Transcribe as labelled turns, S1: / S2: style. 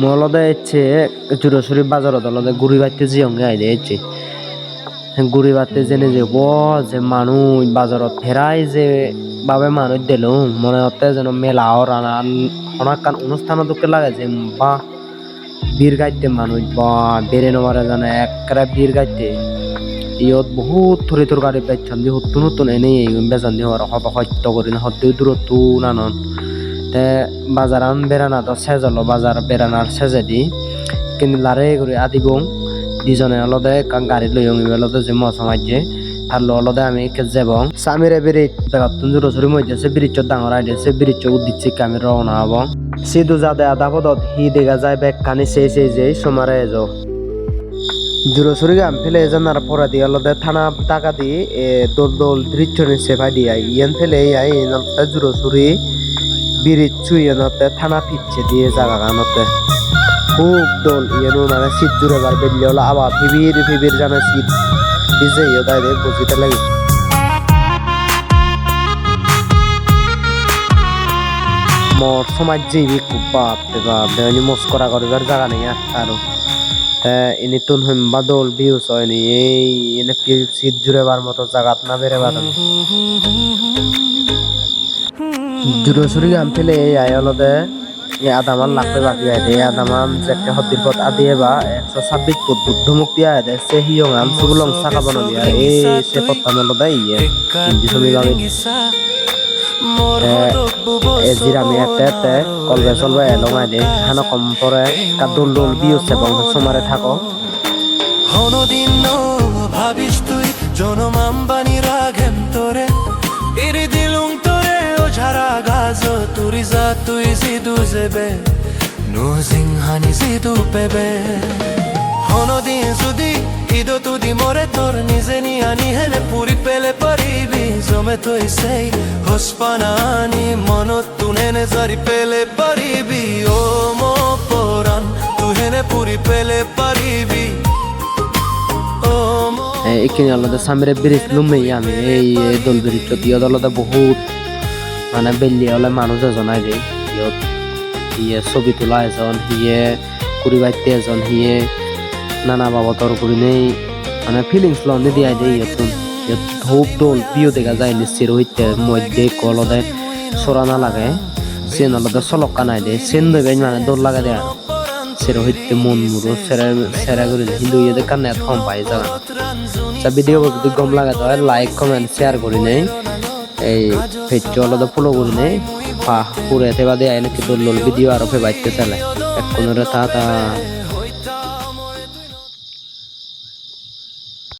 S1: মলদে ইচ্ছে জুরসুরি বাজারত অলদে ঘুরি বাড়তে জিয়ঙ্গে আইদে ইচ্ছে ঘুরি বাড়তে জেনে যে যে মানুষ বাজারত ফেরাই যে বাবে মানুষ দিল মনে হতে যেন মেলা রানান হনাকান অনুষ্ঠান দুঃখে লাগে যে বা বীর গাইতে মানুষ বা বেড়ে নেওয়ারে জানে একটা বীর গাইতে ইয়ত বহুত থরি থর গাড়ি পাইছান যে হতুন হতুন এনেই বেজান দিয়ে হব সত্য করি না সত্য দূরত্ব নানন তে বাজারান বেড়ানা তো সেজল বাজার বেড়ানার সেজে দি কিন্তু লারে করে আদিবং দুজনে অলদে গাড়ি লই অলদে যে মশমাইছে আর অলদে আমি যাবং সামিরে বিরিট জায়গাতুন জোরসুরি মইতেছে বিরিচর ডাঙর আইতেছে বিরিচ উদ্দিচ্ছে আমি রওনা হব সিধু যাদে আধা পদত হি দেখা যায় ব্যাগ কানি সেই যে সমারে যাও জোরসুরি গাম ফেলে জানার পরে দিয়ে অলদে থানা টাকা দিয়ে দোল দোল দৃশ্যনি সেভাই দিয়ে ইয়েন ফেলে আই এনতে জোরসুরি বিরিচ চুই এনতে থানা পিচ্ছে দিয়ে জায়গা গানতে খুব দোল ইয়েনো মানে শীত জুড়ে বার বেরিয়ে হলো আবার ফিবির জানে শীত ভিজে ইয়ে তাই বুঝিতে লাগে মোর সমাজ যাইবি খুব বাপনি মস্করা করিবার জায়গা নেই আরো ইনি তুন হিমবা দোল ভিউস হয়নি এই এনে কি শীত জুড়েবার মতো জায়গাত না বেড়ে বাদ জুরসুরি গাম ফেলে এই আয়লদে আদামান লাগবে বাকি আয় আদামান যে একটা হদ্দির পথ আদিয়ে বা 126 ফুট বুদ্ধ মুক্তি আয় দে সে হিয়ং আম সুগুলং সাকা বনবি আর এই সে পত্তা মেলদে ইয়ে হিন্দি ছবি বাগে জিরামি এতে কলবে চলবে এলঙাই দে হানো কম পরে কাদুল দোল বিউস এবং সমারে থাকো
S2: হনদিন ভাবিস তুই জনমাম বানি রাগেম তোরে ইরি দিলুং তোরে ও ঝারা গাজ তুরি যা তুই জিদু জেবে নো জিংহানি জিদু পেবে হনদিন যদি ইদো তুদি মরে তোর নিজে নিয়ানি হেলে পুরি পেলে পারিবি জমে তুই সেই হসপানানি মনত তুনেনে জারি পেলে পারিবি ও মো পরান তুহেনে পুরি পেলে পারিবি
S1: এখানে আলাদা সামরে ব্রিজ লুমেই আমি এই দোল ব্রিজ দিয়ে আলাদা বহুত মানে বেলি হলে মানুষ এজন আই যে ইয়ে ছবি তোলা এজন হিয়ে কুড়ি বাইতে এজন হিয়ে নানা বাবতর করি নেই মানে ফিলিংস লন্ডে দিয়ে দেয় ধূপ দোল বিও দেখা যায় নিশ্চির হইতে মধ্যে কলদে সরানা লাগে সেন আলাদা সলকা নাই দে সেন দেবে মানে দোল লাগে দেয় সেরা হইতে মন মুরো সেরা করে হিন্দু ইয়েদের কারণে এত কম পাই জানা ভিডিও যদি গম লাগে তো লাইক কমেন্ট শেয়ার করি নেই এই পেজ আলাদা ফলো করি নেই পুরে এতে বাদে আইলে কি দোল ভিডিও আরো ফে বাইতে চলে এক কোনরে তা